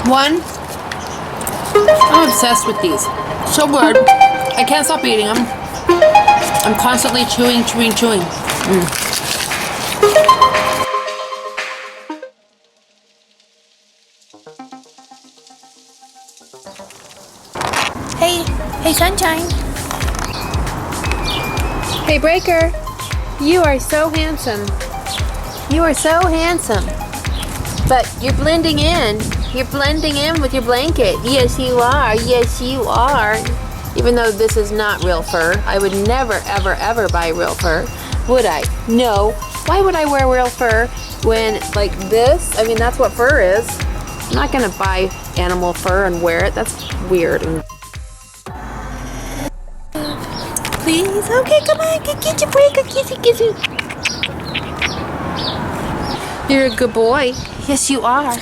One, I'm obsessed with these. So good. I can't stop eating them. I'm constantly chewing. Hey, Sunshine. Hey, Breaker. You are so handsome. You are so handsome. But you're blending in. You're blending in with your blanket. Yes, you are. Yes, you are. Even though this is not real fur, I would never, ever, ever buy real fur. Would I? No. Why would I wear real fur when, like this? I mean, that's what fur is. I'm not gonna buy animal fur and wear it. That's weird. Please. Okay, come on. Get your Breaker. Kissy. You're a good boy. Yes, you are.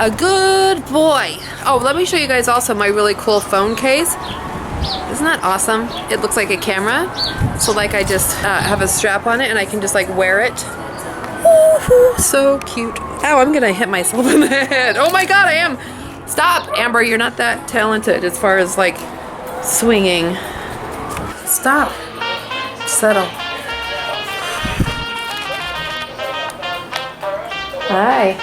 A good boy. Oh, let me show you guys also my really cool phone case. Isn't that awesome? It looks like a camera. So like I just have a strap on it and I can just like wear it. Ooh, so cute. Ow, I'm gonna hit myself in the head. Oh my God, I am. Stop, Amber, you're not that talented as far as like swinging. Stop. Settle. Hi.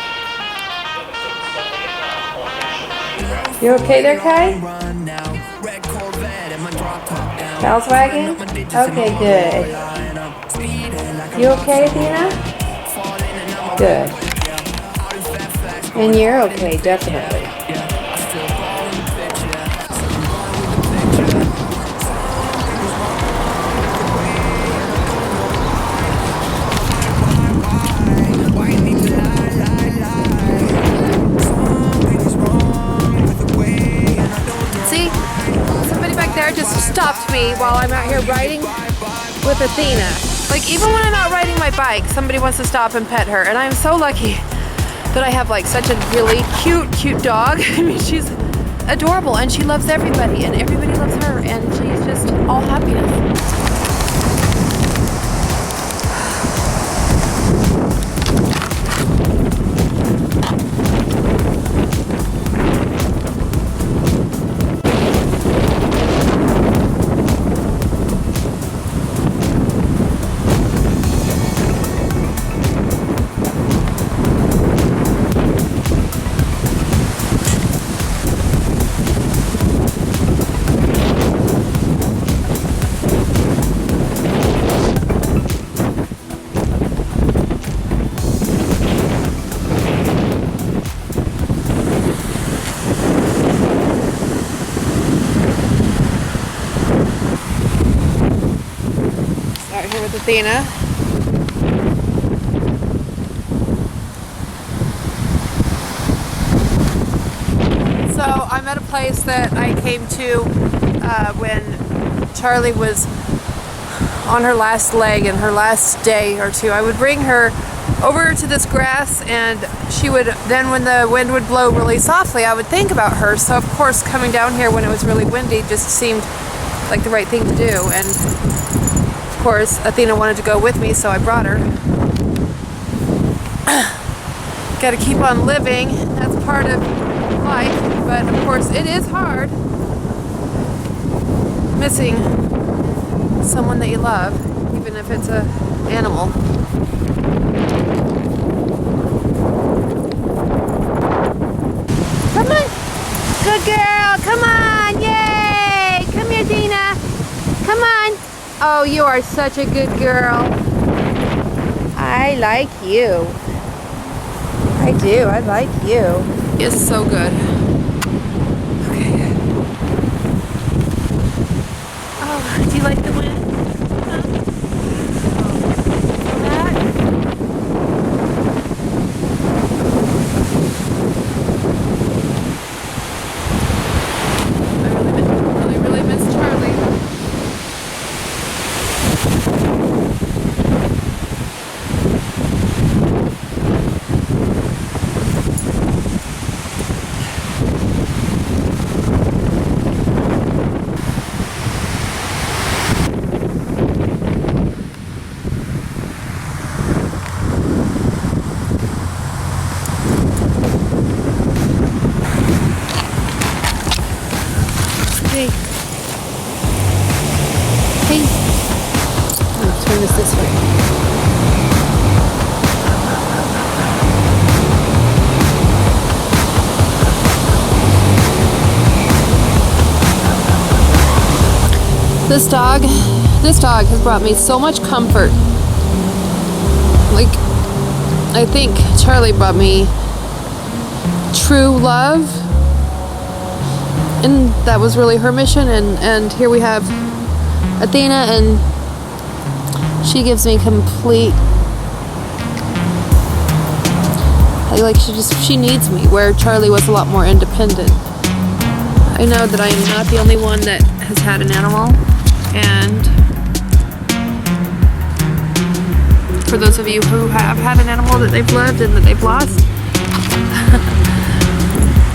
You okay there, Kai? Bell's wagging? Okay, good. You okay, Athena? Good. And you're okay, definitely. Just stopped me while I'm out here riding with Athena. Like even when I'm out riding my bike, somebody wants to stop and pet her, and I'm so lucky that I have like such a really cute dog. I mean, she's adorable and she loves everybody and everybody loves her and she's just all happiness. Here with Athena. So I'm at a place that I came to when Charlie was on her last leg and her last day or two. I would bring her over to this grass and she would, then when the wind would blow really softly, I would think about her. So of course coming down here when it was really windy just seemed like the right thing to do. And of course, Athena wanted to go with me, so I brought her. Got to keep on living. That's part of life, but of course it is hard. missing someone that you love, even if it's an animal. Come on. Good girl. Come on. Yay. Come here, Dina. Come on. Oh, you are such a good girl. I like you. I do. I like you. It's so good. Okay. Oh, do you like the wind? Huh? Feel that? I really miss Charlie. Hey. Hey. I'll turn this way. This dog has brought me so much comfort. Like, I think Charlie brought me true love. And that was really her mission, and here we have Athena, and she gives me complete, like, she needs me, where Charlie was a lot more independent. I know that I am not the only one that has had an animal, and for those of you who have had an animal that they've loved and that they've lost,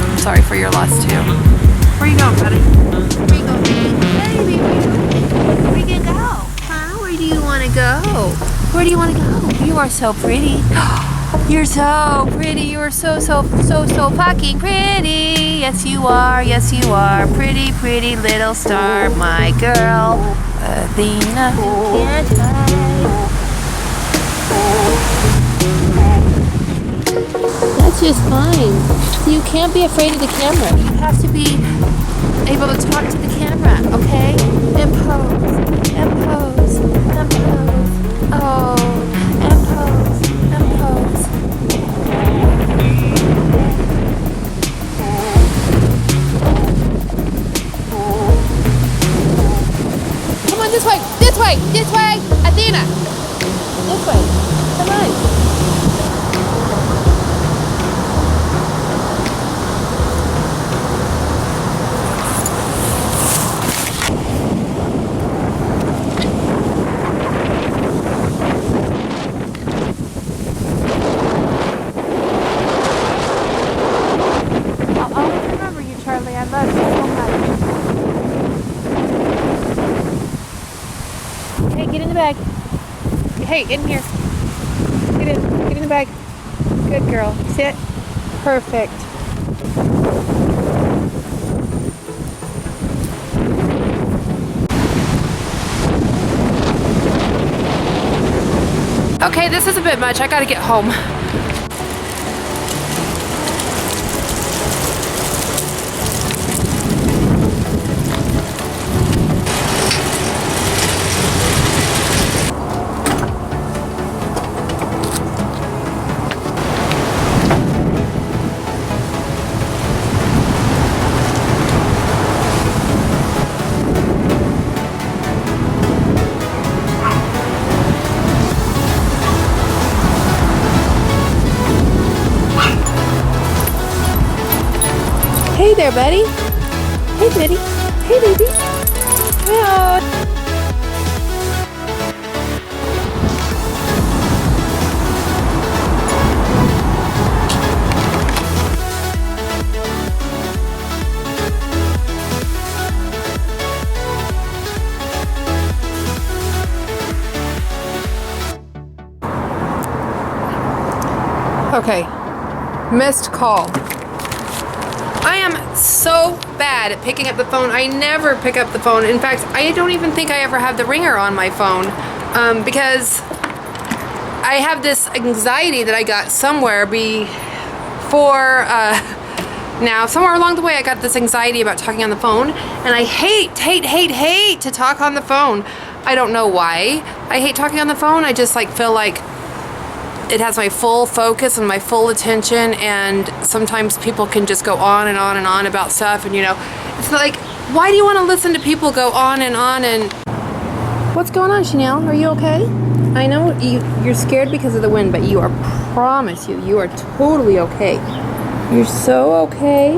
I'm sorry for your loss too. Where you going, buddy? Where you going, baby? Where you gonna go? Huh? Where do you want to go? Where do you want to go? You are so pretty. You're so pretty. You are so fucking pretty. Yes, you are. Yes, you are. Pretty, pretty little star, my girl. Athena, you can't hide. That's just fine. You can't be afraid of the camera. You have to be able to talk to the camera, okay? And pose, and pose, and pose. Oh, and pose, and pose. Come on, this way, this way, this way, Athena. This way, come on. Charlie, I love you so much. Hey, get in the bag. Hey, get in here. Get in the bag. Good girl. Sit. Perfect. Okay, this is a bit much. I gotta get home. Hey there, buddy. Hey, buddy. Hey, baby. Meow. Okay. Missed call. I am so bad at picking up the phone. I never pick up the phone. In fact, I don't even think I ever have the ringer on my phone because I have this anxiety that I got somewhere before. Now, somewhere along the way, I got this anxiety about talking on the phone, and I hate to talk on the phone. I don't know why I hate talking on the phone. I just like feel like it has my full focus and my full attention, and sometimes people can just go on and on and on about stuff, and you know, it's like, why do you want to listen to people go on and on? And what's going on, Chanel? Are you okay? I know you're scared because of the wind, but you are, promise you are totally okay. You're so okay.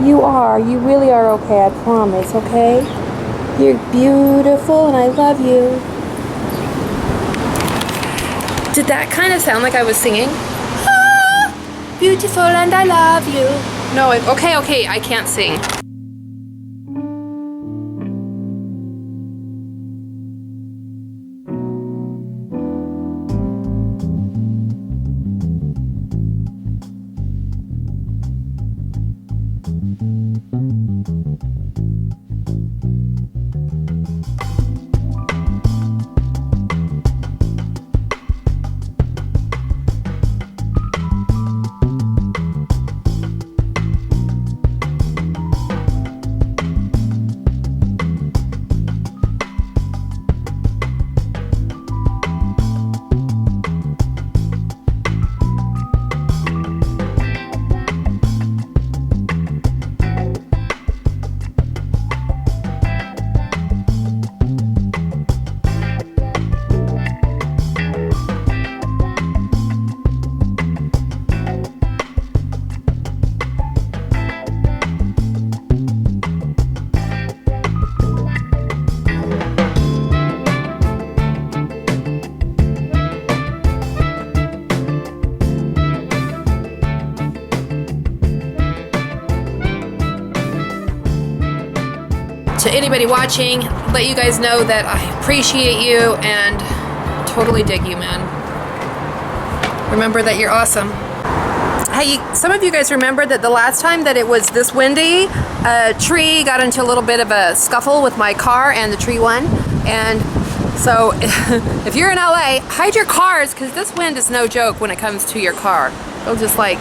You are. You really are okay, I promise, okay? You're beautiful and I love you. Did that kind of sound like I was singing? Ah, beautiful and I love you. No, okay, I can't sing. To anybody watching, let you guys know that I appreciate you and totally dig you, man. Remember that you're awesome. Hey, some of you guys remember that the last time that it was this windy, a tree got into a little bit of a scuffle with my car and the tree won. And so if you're in LA, hide your cars because this wind is no joke when it comes to your car. It'll just like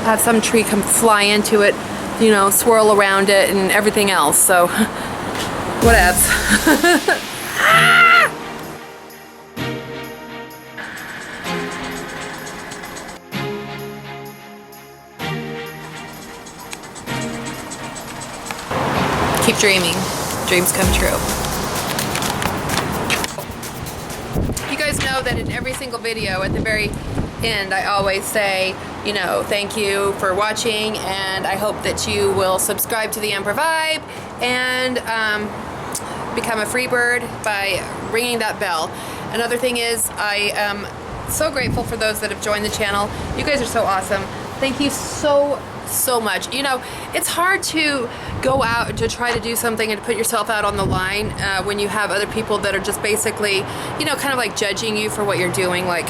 have some tree come fly into it, you know, swirl around it and everything else. So whatevs. Keep dreaming. Dreams come true. You guys know that in every single video at the very end I always say, you know, thank you for watching and I hope that you will subscribe to the Emperor Vibe and become a free bird by ringing that bell. Another thing is I am so grateful for those that have joined the channel. You guys are so awesome. Thank you so much. You know, it's hard to go out to try to do something and to put yourself out on the line when you have other people that are just basically, you know, kind of like judging you for what you're doing. Like,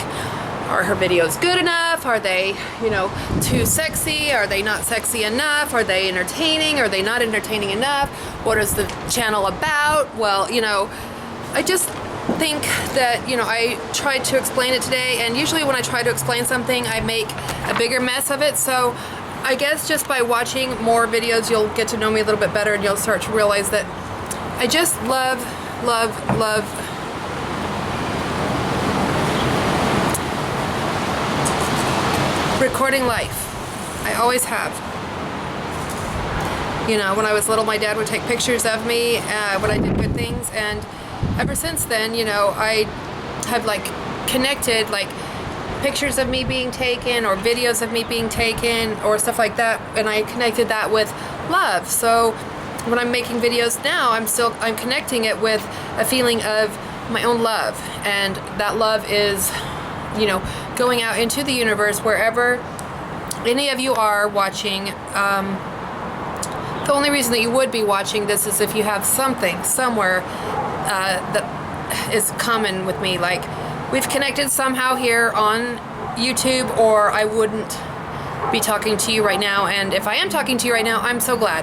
are her videos good enough? Are they, you know, too sexy? Are they not sexy enough? Are they entertaining? Are they not entertaining enough? What is the channel about? Well, you know, I just think that, you know, I tried to explain it today, and usually when I try to explain something I make a bigger mess of it. So I guess just by watching more videos you'll get to know me a little bit better and you'll start to realize that I just love recording life. I always have. You know, when I was little my dad would take pictures of me when I did good things, and ever since then, you know, I have like connected like pictures of me being taken or videos of me being taken or stuff like that, and I connected that with love. So when I'm making videos now, I'm connecting it with a feeling of my own love, and that love is, you know, going out into the universe wherever any of you are watching. The only reason that you would be watching this is if you have something somewhere that is common with me, like we've connected somehow here on YouTube, or I wouldn't be talking to you right now. And if I am talking to you right now, I'm so glad.